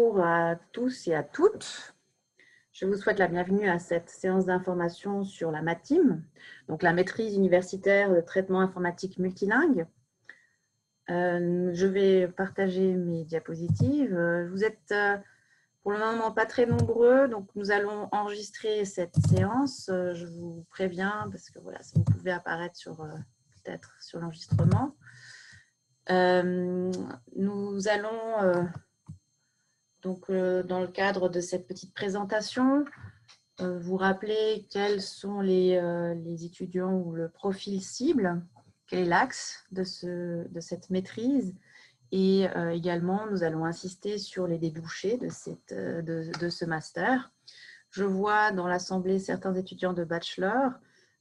Bonjour à tous et à toutes. Je vous souhaite la bienvenue à cette séance d'information sur la MATIM, donc la maîtrise universitaire de traitement informatique multilingue. Je vais partager mes diapositives. Vous êtes pour le moment pas très nombreux, donc nous allons enregistrer cette séance. Je vous préviens parce que voilà, ça vous pouvait apparaître peut-être sur l'enregistrement. Nous allons donc, dans le cadre de cette petite présentation, vous rappeler quels sont les étudiants ou le profil cible, quel est l'axe de cette maîtrise. Et également, nous allons insister sur les débouchés de ce master. Je vois dans l'assemblée certains étudiants de bachelor.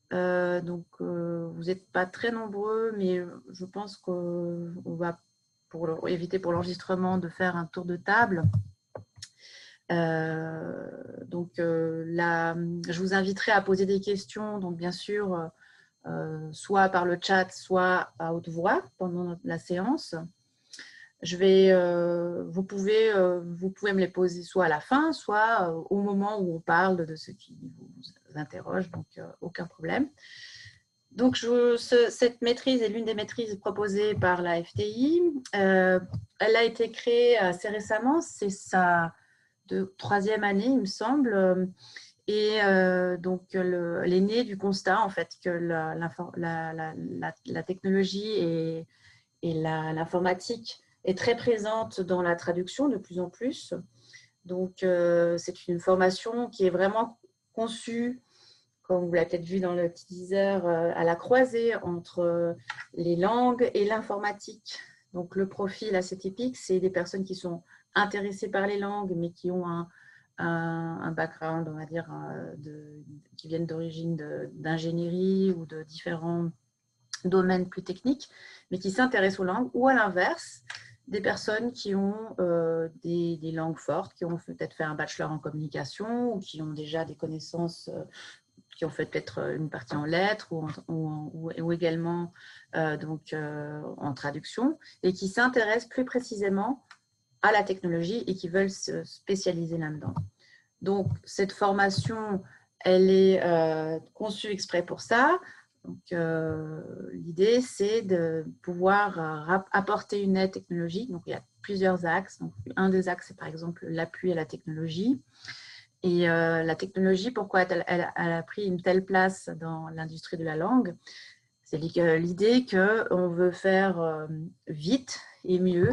Vous n'êtes pas très nombreux, mais je pense qu'on va, pour éviter pour l'enregistrement, de faire un tour de table. Je vous inviterai à poser des questions, donc bien sûr, soit par le chat, soit à haute voix pendant la séance. Vous pouvez me les poser soit à la fin, soit au moment où on parle de ce qui vous interroge, donc aucun problème. Donc, cette maîtrise est l'une des maîtrises proposées par la FTI. Elle a été créée assez récemment, c'est sa troisième année, il me semble. Et donc, elle est née du constat, en fait, que la technologie et l'informatique est très présente dans la traduction de plus en plus. Donc, c'est une formation qui est vraiment conçue, comme vous l'avez peut-être vu dans le teaser, à la croisée entre les langues et l'informatique. Donc, le profil assez typique, c'est des personnes qui sont intéressées par les langues, mais qui ont un background, on va dire, qui viennent d'origine d'ingénierie ou de différents domaines plus techniques, mais qui s'intéressent aux langues, ou à l'inverse, des personnes qui ont des langues fortes, qui ont peut-être fait un bachelor en communication, ou qui ont déjà des connaissances, qui ont fait peut-être une partie en lettres, ou également en traduction, et qui s'intéressent plus précisément à la technologie et qui veulent se spécialiser là-dedans. Donc, cette formation, elle est conçue exprès pour ça. L'idée, c'est de pouvoir apporter une aide technologique. Donc, il y a plusieurs axes. Donc, un des axes, c'est par exemple l'appui à la technologie. Et la technologie, pourquoi elle a pris une telle place dans l'industrie de la langue? C'est l'idée qu'on veut faire vite et mieux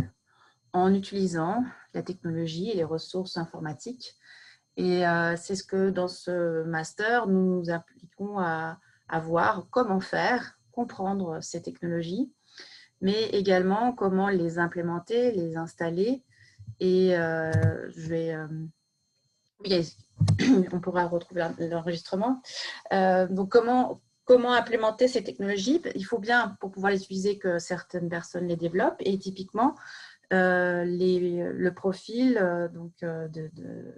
en utilisant la technologie et les ressources informatiques. Et c'est ce que dans ce master, nous nous appliquons à voir comment faire, comprendre ces technologies, mais également comment les implémenter, les installer. Et on pourra retrouver l'enregistrement. Donc, comment implémenter ces technologies? Il faut bien, pour pouvoir les utiliser, que certaines personnes les développent. Et typiquement, le profil de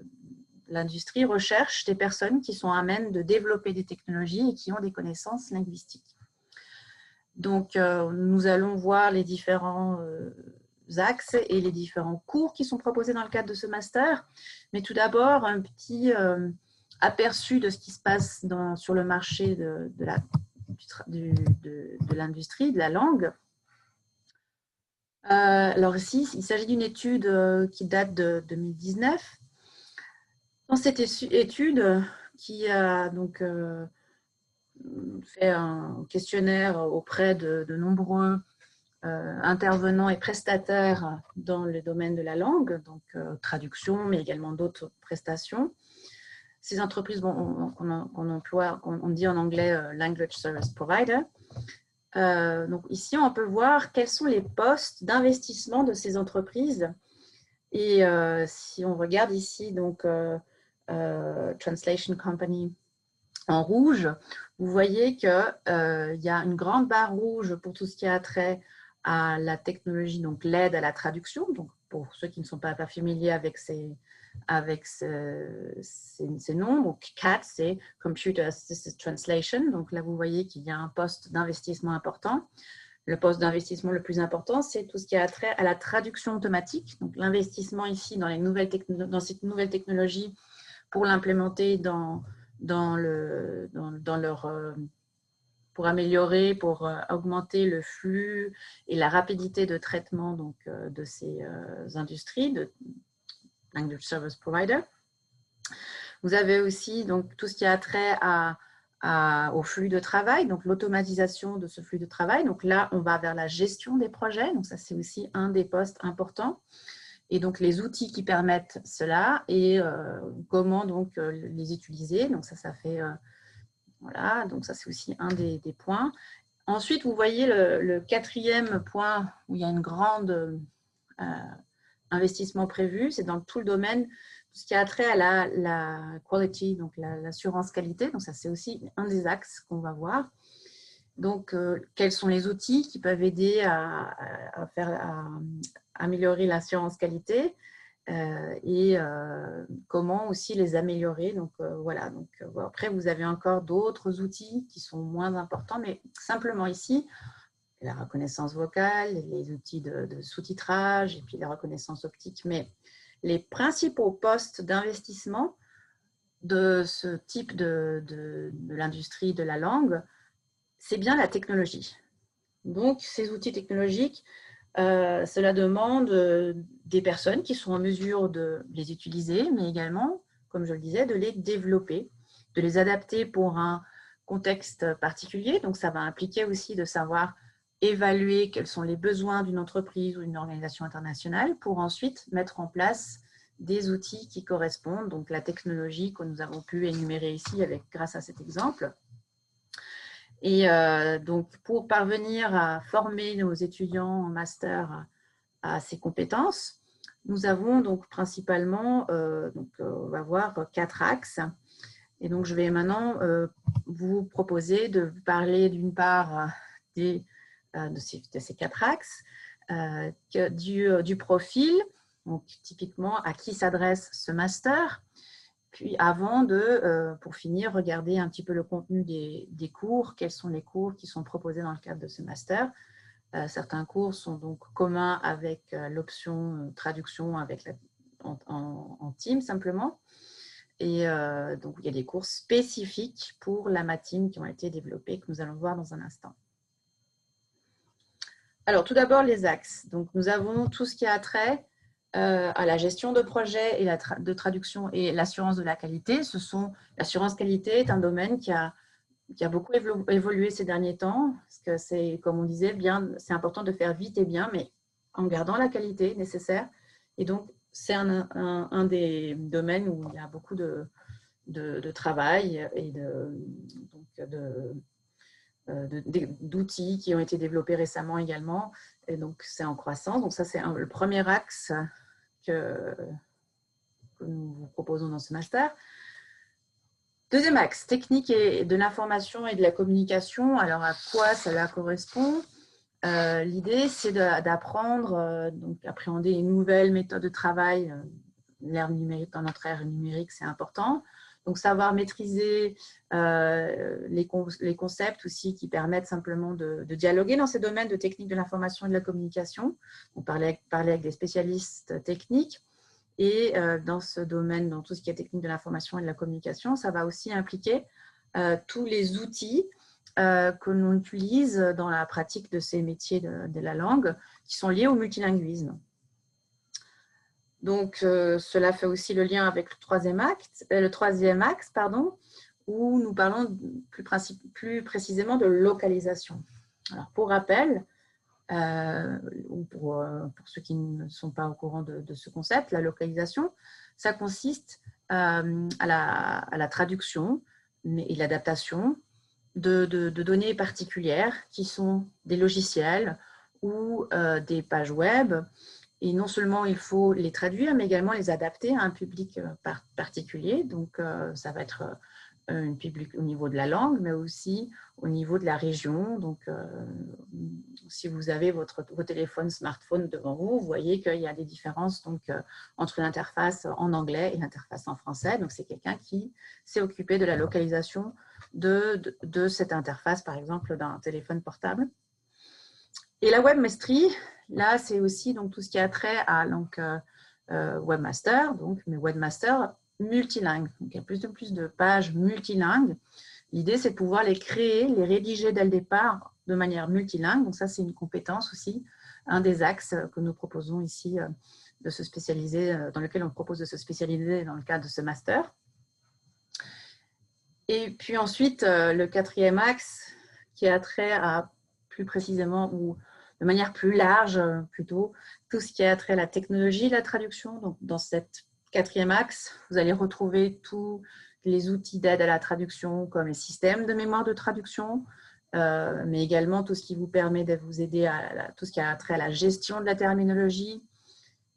l'industrie recherche des personnes qui sont à même de développer des technologies et qui ont des connaissances linguistiques. Donc, nous allons voir les différents axes et les différents cours qui sont proposés dans le cadre de ce master. Mais tout d'abord, un petit aperçu de ce qui se passe sur le marché de l'industrie, de la langue. Alors ici, il s'agit d'une étude qui date de 2019. Dans cette étude qui a donc fait un questionnaire auprès de nombreux intervenants et prestataires dans le domaine de la langue, donc traduction, mais également d'autres prestations. Ces entreprises, on dit en anglais Language Service Provider. Donc ici, on peut voir quels sont les postes d'investissement de ces entreprises. Et si on regarde ici, donc Translation Company en rouge, vous voyez qu'il y a une grande barre rouge pour tout ce qui a trait à la technologie, donc l'aide à la traduction. Donc, pour ceux qui ne sont pas familiers avec ces noms, donc CAT, c'est Computer Assisted Translation. Donc là, vous voyez qu'il y a un poste d'investissement important. le poste d'investissement le plus important, c'est tout ce qui a trait à la traduction automatique. Donc, l'investissement ici dans cette nouvelle technologie pour l'implémenter pour améliorer, pour augmenter le flux et la rapidité de traitement donc, de ces industries, de Language Service Provider. Vous avez aussi donc, tout ce qui a trait au flux de travail, donc l'automatisation de ce flux de travail. Donc là, on va vers la gestion des projets. Donc ça, c'est aussi un des postes importants. Et donc les outils qui permettent cela et comment donc les utiliser. Donc ça fait voilà. Donc ça, c'est aussi un des points. Ensuite, vous voyez le quatrième point où il y a un grand investissement prévu. C'est dans tout le domaine tout ce qui a trait à la quality, donc l'assurance qualité. Donc ça, c'est aussi un des axes qu'on va voir. Donc, quels sont les outils qui peuvent aider à améliorer l'assurance qualité et comment aussi les améliorer. Donc, voilà. Donc, après, vous avez encore d'autres outils qui sont moins importants, mais simplement ici, la reconnaissance vocale, les outils de sous-titrage et puis la reconnaissance optique. Mais les principaux postes d'investissement de ce type de l'industrie de la langue, c'est bien la technologie. Donc, ces outils technologiques, cela demande des personnes qui sont en mesure de les utiliser, mais également, comme je le disais, de les développer, de les adapter pour un contexte particulier. Donc, ça va impliquer aussi de savoir évaluer quels sont les besoins d'une entreprise ou d'une organisation internationale pour ensuite mettre en place des outils qui correspondent, donc la technologie que nous avons pu énumérer ici grâce à cet exemple. Et donc, pour parvenir à former nos étudiants en master à ces compétences, nous avons donc principalement, on va voir 4 axes. Et donc, je vais maintenant vous proposer de vous parler d'une part de ces 4 axes, du profil, donc typiquement à qui s'adresse ce master, puis avant pour finir, regarder un petit peu le contenu des cours, quels sont les cours qui sont proposés dans le cadre de ce master. Certains cours sont donc communs avec l'option traduction en team simplement. Et donc, il y a des cours spécifiques pour la MATEAM qui ont été développés, que nous allons voir dans un instant. Alors, tout d'abord, les axes. Donc, nous avons tout ce qui a trait à la gestion de projet et de traduction et l'assurance de la qualité. L'assurance qualité est un domaine qui a beaucoup évolué ces derniers temps, parce que c'est, comme on disait, c'est important de faire vite et bien, mais en gardant la qualité nécessaire. Et donc, c'est un des domaines où il y a beaucoup de travail et d'outils qui ont été développés récemment également. Et donc, c'est en croissance. Donc, ça, c'est le premier axe que nous vous proposons dans ce master. Deuxième axe, technique et de l'information et de la communication. Alors, à quoi cela correspond? L'idée, c'est d'apprendre, donc appréhender une nouvelle méthode de travail. L'ère numérique, dans notre ère numérique, c'est important. Donc, savoir maîtriser les concepts aussi qui permettent simplement de dialoguer dans ces domaines de technique de l'information et de la communication. On parlait avec des spécialistes techniques. Et dans ce domaine, dans tout ce qui est technique de l'information et de la communication, ça va aussi impliquer tous les outils que l'on utilise dans la pratique de ces métiers de la langue qui sont liés au multilinguisme. Donc, cela fait aussi le lien avec le troisième axe, où nous parlons plus précisément de localisation. Alors, pour rappel, ou pour ceux qui ne sont pas au courant de ce concept, la localisation, ça consiste à la traduction et l'adaptation de données particulières qui sont des logiciels ou des pages web. Et non seulement il faut les traduire, mais également les adapter à un public particulier. Donc, ça va être un public au niveau de la langue, mais aussi au niveau de la région. Donc, si vous avez vos téléphones smartphones devant vous, vous voyez qu'il y a des différences entre l'interface en anglais et l'interface en français. Donc, c'est quelqu'un qui s'est occupé de la localisation de cette interface, par exemple, d'un téléphone portable. Et la webmastery, là, c'est aussi donc, tout ce qui a trait à webmaster, mais webmaster multilingue. Donc, il y a plus de pages multilingues. L'idée, c'est de pouvoir les créer, les rédiger dès le départ de manière multilingue. Donc, ça, c'est une compétence aussi, un des axes que nous proposons ici de se spécialiser, dans lequel on propose de se spécialiser dans le cadre de ce master. Et puis ensuite, le 4e axe qui a trait à plus précisément ou de manière plus large plutôt, tout ce qui a trait à la technologie de la traduction. Donc, dans cette 4e axe, vous allez retrouver tous les outils d'aide à la traduction comme les systèmes de mémoire de traduction, mais également tout ce qui vous permet de vous aider à tout ce qui a trait à la gestion de la terminologie.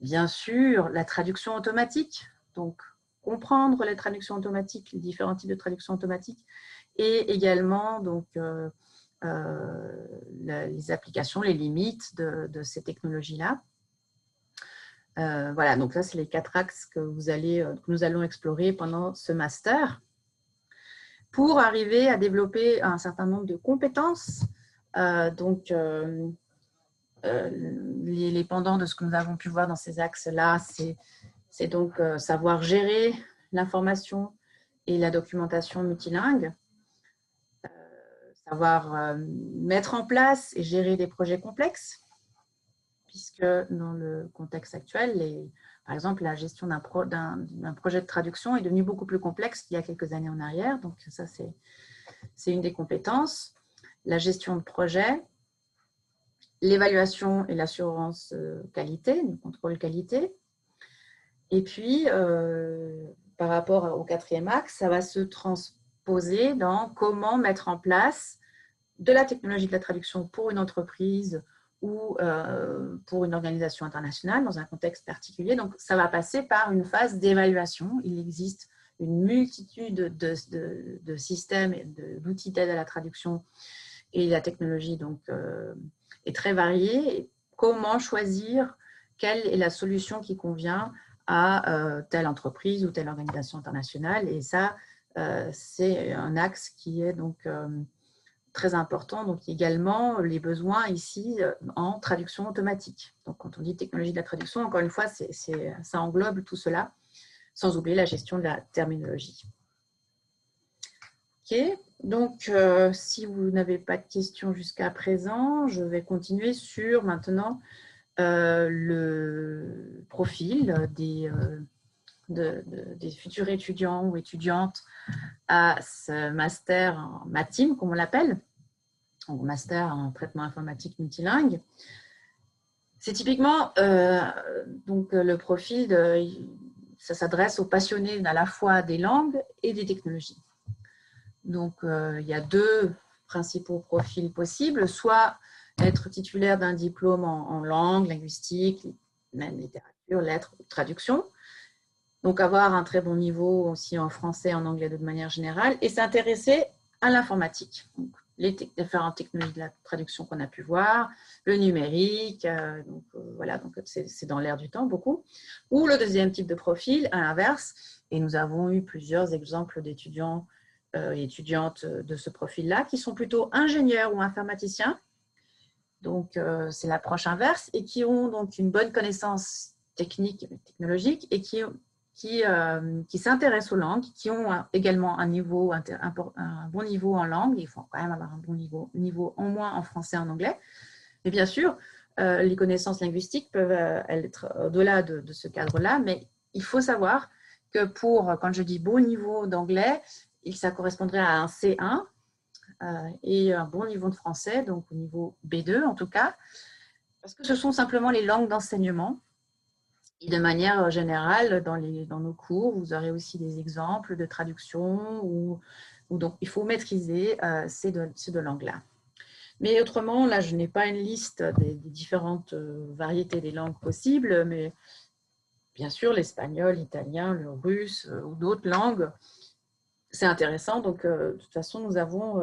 Bien sûr, la traduction automatique, donc comprendre les traductions automatiques, les différents types de traductions automatiques, et également donc, les applications, les limites de ces technologies-là. Voilà, donc ça, c'est les 4 axes que nous allons explorer pendant ce master pour arriver à développer un certain nombre de compétences. Les pendants de ce que nous avons pu voir dans ces axes-là, c'est donc savoir gérer l'information et la documentation multilingue, savoir mettre en place et gérer des projets complexes, puisque dans le contexte actuel, par exemple, la gestion d'un projet de traduction est devenue beaucoup plus complexe qu'il y a quelques années en arrière. Donc ça, c'est une des compétences. La gestion de projet, l'évaluation et l'assurance qualité, le contrôle qualité. Et puis, par rapport au 4e axe, ça va se transposer dans comment mettre en place de la technologie de la traduction pour une entreprise ou pour une organisation internationale dans un contexte particulier. Donc, ça va passer par une phase d'évaluation. Il existe une multitude de systèmes et d'outils d'aide à la traduction et la technologie donc, est très variée. Comment choisir quelle est la solution qui convient à telle entreprise ou telle organisation internationale. Et ça, c'est un axe qui est donc très important. Donc également les besoins ici en traduction automatique. Donc quand on dit technologie de la traduction, encore une fois, ça englobe tout cela, sans oublier la gestion de la terminologie. Ok, donc si vous n'avez pas de questions jusqu'à présent, je vais continuer sur maintenant le profil des futurs étudiants ou étudiantes à ce master en MATIM, comme on l'appelle, ou master en traitement informatique multilingue. C'est typiquement donc le profil, ça s'adresse aux passionnés à la fois des langues et des technologies. Donc, il y a 2 principaux profils possibles, soit être titulaire d'un diplôme en langue, linguistique, même littérature, lettres, traduction. Donc, avoir un très bon niveau aussi en français, en anglais de manière générale, et s'intéresser à l'informatique. Les différentes technologies de la traduction qu'on a pu voir, le numérique, voilà, donc c'est dans l'air du temps beaucoup. Ou le deuxième type de profil, à l'inverse, et nous avons eu plusieurs exemples d'étudiants et étudiantes de ce profil-là, qui sont plutôt ingénieurs ou informaticiens. Donc, c'est l'approche inverse, et qui ont donc une bonne connaissance technique et technologique, et qui s'intéressent aux langues, qui ont également un bon niveau en langue. Il faut quand même avoir un bon niveau au moins en français et en anglais. Mais bien sûr, les connaissances linguistiques peuvent être au-delà de ce cadre-là, mais il faut savoir que quand je dis bon niveau d'anglais, ça correspondrait à un C1 et un bon niveau de français, donc au niveau B2 en tout cas, parce que ce sont simplement les langues d'enseignement. Et de manière générale, dans nos cours, vous aurez aussi des exemples de traduction où donc il faut maîtriser ces deux langues-là. Mais autrement, là, je n'ai pas une liste des différentes variétés des langues possibles, mais bien sûr, l'espagnol, l'italien, le russe ou d'autres langues, c'est intéressant. Donc, de toute façon, nous avons,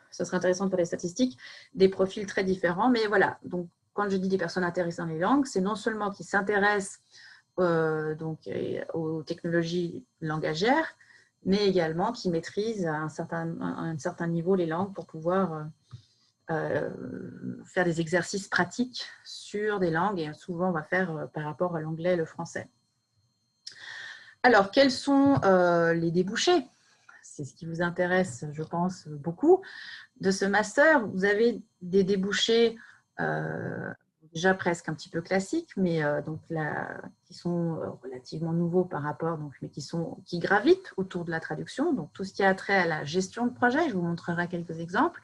ce serait intéressant de faire des statistiques, des profils très différents. Mais voilà, donc, quand je dis des personnes intéressées dans les langues, c'est non seulement qui s'intéressent aux technologies langagières, mais également qui maîtrisent à un certain niveau les langues pour pouvoir faire des exercices pratiques sur des langues, et souvent on va faire par rapport à l'anglais et le français. Alors, quels sont les débouchés? C'est ce qui vous intéresse, je pense, beaucoup. De ce master, vous avez des débouchés déjà presque un petit peu classiques, mais donc là, qui sont relativement nouveaux par rapport, donc, mais qui gravitent autour de la traduction. Donc, tout ce qui a trait à la gestion de projet, je vous montrerai quelques exemples.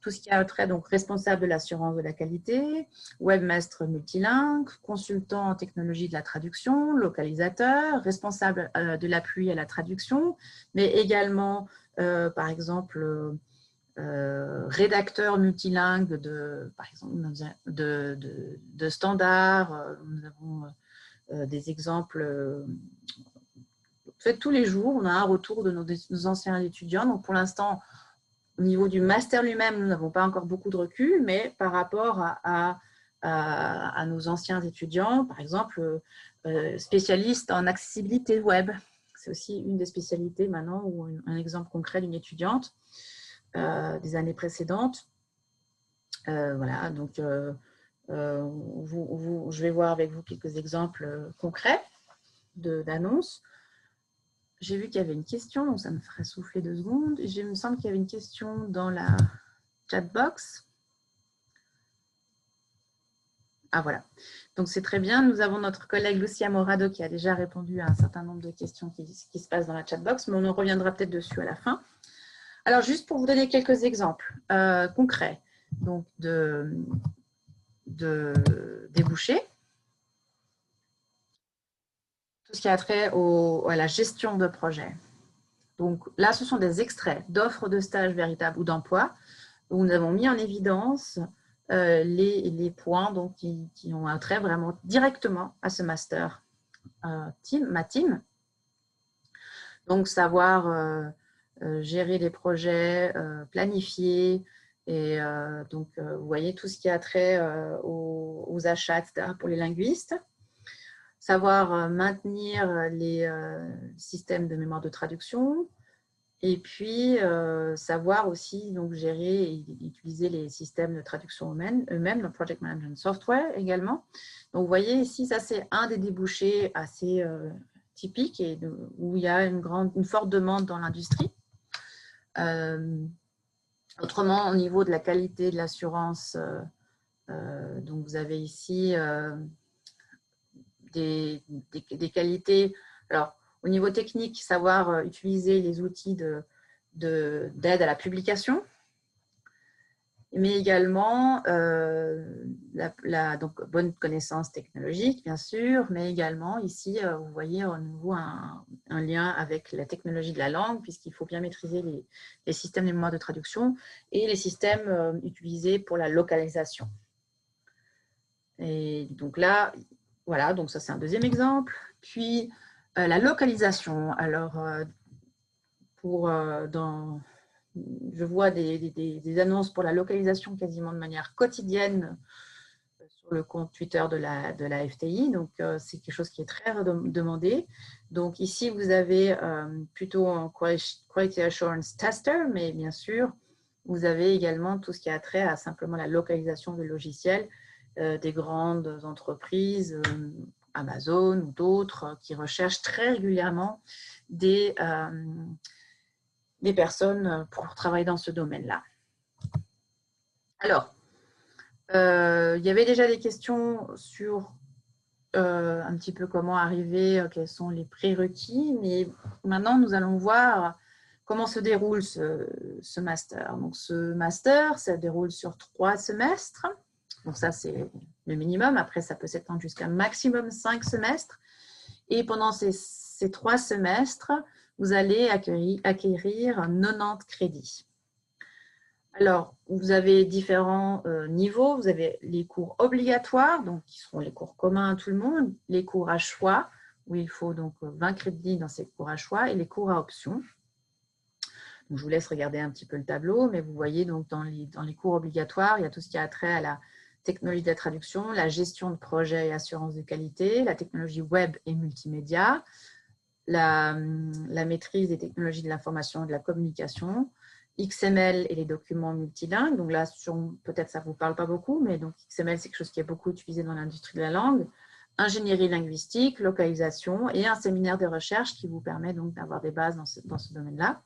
Tout ce qui a trait, donc, responsable de l'assurance de la qualité, webmaster multilingue, consultant en technologie de la traduction, localisateur, responsable de l'appui à la traduction, mais également, par exemple, rédacteur multilingue par exemple, de standards. Nous avons des exemples. En fait, tous les jours, on a un retour de nos anciens étudiants. Donc, pour l'instant, au niveau du master lui-même, nous n'avons pas encore beaucoup de recul, mais par rapport à nos anciens étudiants, par exemple, spécialistes en accessibilité web. C'est aussi une des spécialités maintenant, ou un exemple concret d'une étudiante des années précédentes. Voilà, donc je vais voir avec vous quelques exemples concrets d'annonces. J'ai vu qu'il y avait une question, donc ça me ferait souffler 2 secondes. Il me semble qu'il y avait une question dans la chat box. Ah voilà, donc c'est très bien. Nous avons notre collègue Lucia Morado qui a déjà répondu à un certain nombre de questions qui se passent dans la chat box, mais on en reviendra peut-être dessus à la fin. Alors, juste pour vous donner quelques exemples concrets donc de débouchés. Tout ce qui a trait à la gestion de projet. Donc là, ce sont des extraits d'offres de stage véritables ou d'emploi où nous avons mis en évidence les points donc, qui ont un trait vraiment directement à ce master ma team. Donc, savoir gérer les projets, planifier, et donc, vous voyez tout ce qui a trait aux achats, etc. pour les linguistes. Savoir maintenir les systèmes de mémoire de traduction, et puis savoir aussi donc, gérer et utiliser les systèmes de traduction eux-mêmes, le Project Management Software également. Donc, vous voyez ici, ça c'est un des débouchés assez typiques et où il y a une forte demande dans l'industrie. Autrement, au niveau de la qualité de l'assurance, donc vous avez ici des qualités. Alors, au niveau technique, savoir utiliser les outils d'aide à la publication, mais également donc, bonne connaissance technologique, bien sûr, mais également ici, vous voyez à nouveau un lien avec la technologie de la langue, puisqu'il faut bien maîtriser les systèmes de mémoire de traduction et les systèmes utilisés pour la localisation. Et donc là, voilà, donc ça c'est un deuxième exemple. Puis la localisation. Alors, je vois des annonces pour la localisation quasiment de manière quotidienne sur le compte Twitter de la FTI. Donc, c'est quelque chose qui est très demandé. Donc, ici, vous avez plutôt un Quality Assurance Tester, mais bien sûr, vous avez également tout ce qui a trait à simplement la localisation de logiciels des grandes entreprises, Amazon ou d'autres, qui recherchent très régulièrement des personnes pour travailler dans ce domaine-là. Alors, il y avait déjà des questions sur un petit peu comment arriver, quels sont les prérequis, mais maintenant, nous allons voir comment se déroule ce master. Donc, ce master, ça déroule sur 3 semestres. Donc, ça, c'est le minimum. Après, ça peut s'étendre jusqu'à maximum 5 semestres. Et pendant ces 3 semestres, vous allez acquérir 90 crédits. Alors, vous avez différents niveaux. Vous avez les cours obligatoires, donc qui seront les cours communs à tout le monde, les cours à choix, où il faut donc 20 crédits dans ces cours à choix, et les cours à option. Donc, je vous laisse regarder un petit peu le tableau, mais vous voyez donc dans les cours obligatoires, il y a tout ce qui a trait à la technologie de la traduction, la gestion de projet et assurance de qualité, la technologie web et multimédia, la maîtrise des technologies de l'information et de la communication, XML et les documents multilingues. Donc là, peut-être ça ne vous parle pas beaucoup, mais donc XML, c'est quelque chose qui est beaucoup utilisé dans l'industrie de la langue. Ingénierie linguistique, localisation et un séminaire de recherche qui vous permet donc d'avoir des bases dans ce domaine-là.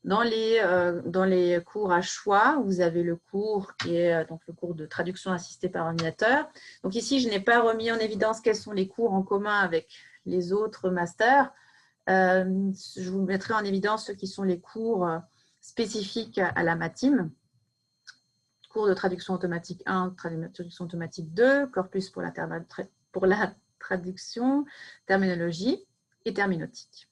Dans les cours à choix, vous avez le cours qui est donc le cours de traduction assistée par ordinateur. Donc ici, je n'ai pas remis en évidence quels sont les cours en commun avec les autres masters. Je vous mettrai en évidence ceux qui sont les cours spécifiques à la MATIM. Cours de traduction automatique 1, traduction automatique 2, corpus pour la traduction, terminologie et terminotique.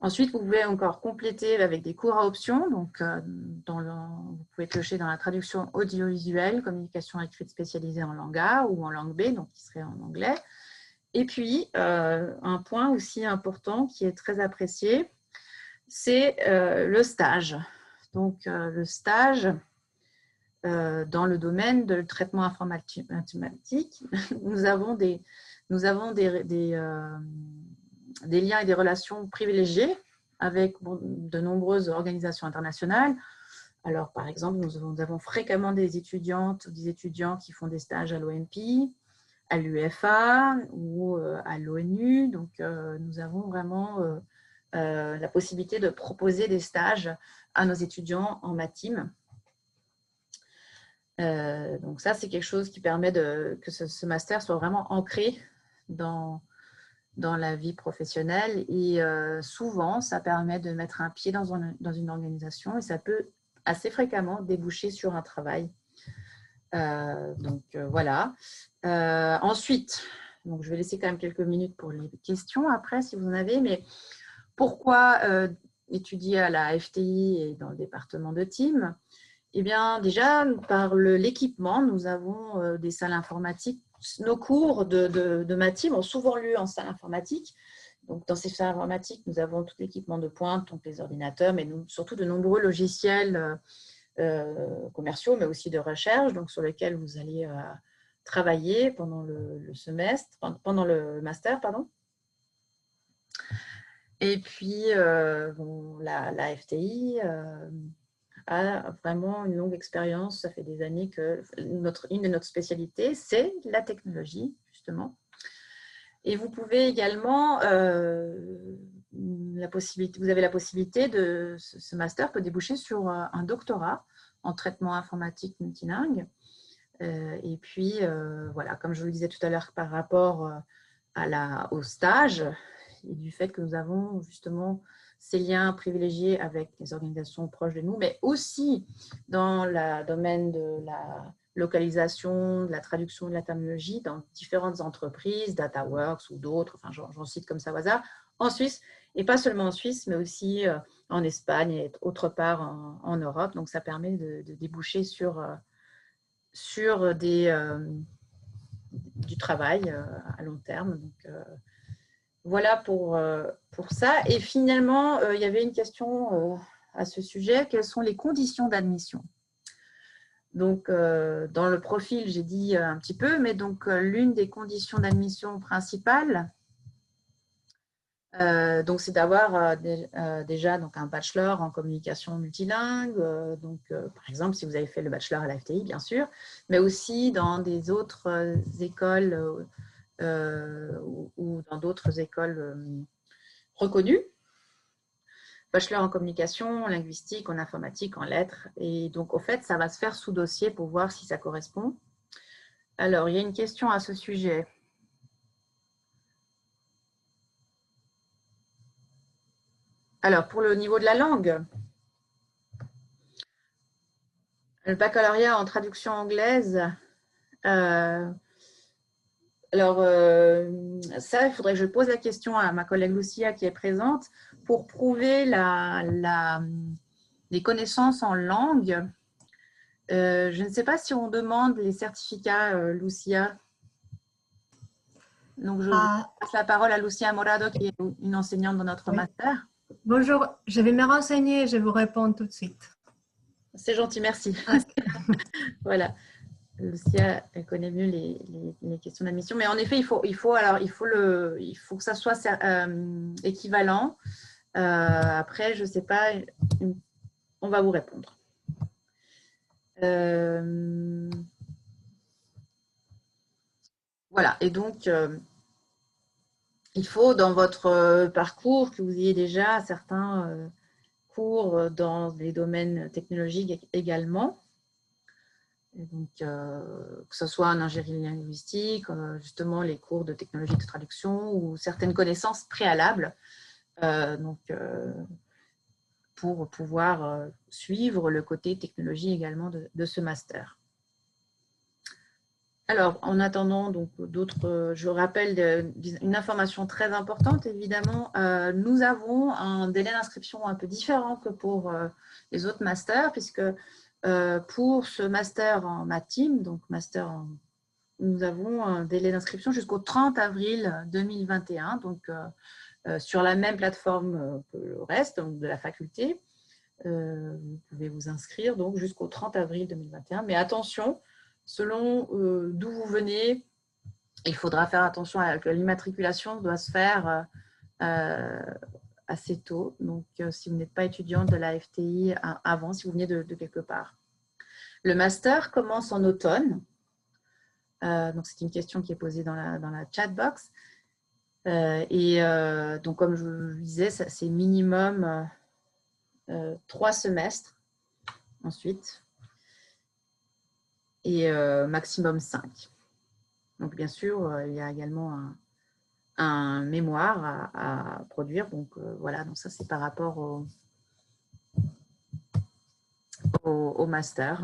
Ensuite, vous pouvez encore compléter avec des cours à option. Donc, vous pouvez piocher dans la traduction audiovisuelle, communication écrite spécialisée en langue A ou en langue B, donc qui serait en anglais. Et puis, un point aussi important qui est très apprécié, c'est le stage. Donc, le stage dans le domaine de traitement informatique, nous avons des liens et des relations privilégiées avec de nombreuses organisations internationales. Alors, par exemple, nous avons fréquemment des étudiantes ou des étudiants qui font des stages à l'OMP, à l'UFA ou à l'ONU. Donc, nous avons vraiment la possibilité de proposer des stages à nos étudiants en MATIM. Donc, ça, c'est quelque chose qui permet que ce master soit vraiment ancré dans la vie professionnelle et souvent, ça permet de mettre un pied dans une organisation et ça peut assez fréquemment déboucher sur un travail. Voilà. Ensuite, donc, je vais laisser quand même quelques minutes pour les questions après, si vous en avez, mais pourquoi étudier à la FTI et dans le département de TIM? Eh bien, déjà, par l'équipement, nous avons des salles informatiques. Nos cours de MATIM ont souvent lieu en salle informatique. Donc, dans ces salles informatiques, nous avons tout l'équipement de pointe, donc les ordinateurs, mais surtout de nombreux logiciels commerciaux, mais aussi de recherche, donc sur lesquels vous allez travailler pendant le semestre, pendant le master, pardon. Et puis, la FTI a vraiment une longue expérience. Ça fait des années que une de notre spécialité, c'est la technologie, justement. Et vous pouvez également, vous avez la possibilité ce master peut déboucher sur un doctorat en traitement informatique multilingue. Et puis, voilà, comme je vous le disais tout à l'heure par rapport au stage, et du fait que nous avons justement ces liens privilégiés avec les organisations proches de nous, mais aussi dans le domaine de la localisation, de la traduction de la terminologie dans différentes entreprises, DataWorks ou d'autres, enfin j'en cite comme ça au hasard, en Suisse, et pas seulement en Suisse, mais aussi en Espagne et autre part en Europe. Donc ça permet de déboucher sur du travail à long terme. Donc, voilà pour ça. Et finalement, il y avait une question à ce sujet. Quelles sont les conditions d'admission? Donc, dans le profil, j'ai dit un petit peu, mais donc l'une des conditions d'admission principales, donc c'est d'avoir déjà donc un bachelor en communication multilingue. Par exemple, si vous avez fait le bachelor à la FTI, bien sûr, mais aussi dans des autres écoles ou dans d'autres écoles reconnues. Bachelor en communication, en linguistique, en informatique, en lettres. Et donc, au fait, ça va se faire sous dossier pour voir si ça correspond. Alors, il y a une question à ce sujet. Alors, pour le niveau de la langue, le baccalauréat en traduction anglaise, ça, il faudrait que je pose la question à ma collègue Lucia qui est présente pour prouver les connaissances en langue. Je ne sais pas si on demande les certificats, Lucia. Donc, je passe la parole à Lucia Morado, qui est une enseignante dans notre master. Bonjour, je vais me renseigner et je vous réponds tout de suite. C'est gentil, merci. Voilà. Lucia, elle connaît mieux les questions d'admission. Mais en effet, il faut que ça soit équivalent. Après, je ne sais pas, on va vous répondre. Voilà, et donc, il faut dans votre parcours que vous ayez déjà certains cours dans les domaines technologiques également. Et donc, que ce soit en ingénierie linguistique, justement les cours de technologie de traduction ou certaines connaissances préalables pour pouvoir suivre le côté technologie également de ce master. Alors, en attendant, donc d'autres, je rappelle une information très importante, évidemment, nous avons un délai d'inscription un peu différent que pour les autres masters, puisque pour ce master en Matim, donc nous avons un délai d'inscription jusqu'au 30 avril 2021, donc sur la même plateforme que le reste donc de la faculté. Vous pouvez vous inscrire donc jusqu'au 30 avril 2021, mais attention, selon d'où vous venez, il faudra faire attention à que l'immatriculation doit se faire assez tôt. Donc, si vous n'êtes pas étudiant de la FTI avant, si vous venez de quelque part. Le master commence en automne. Donc, c'est une question qui est posée dans la chat box. Donc, comme je vous le disais, c'est minimum 3 semestres ensuite. Et maximum 5. Donc, bien sûr, il y a également un mémoire à produire. Donc, voilà, donc ça, c'est par rapport au master.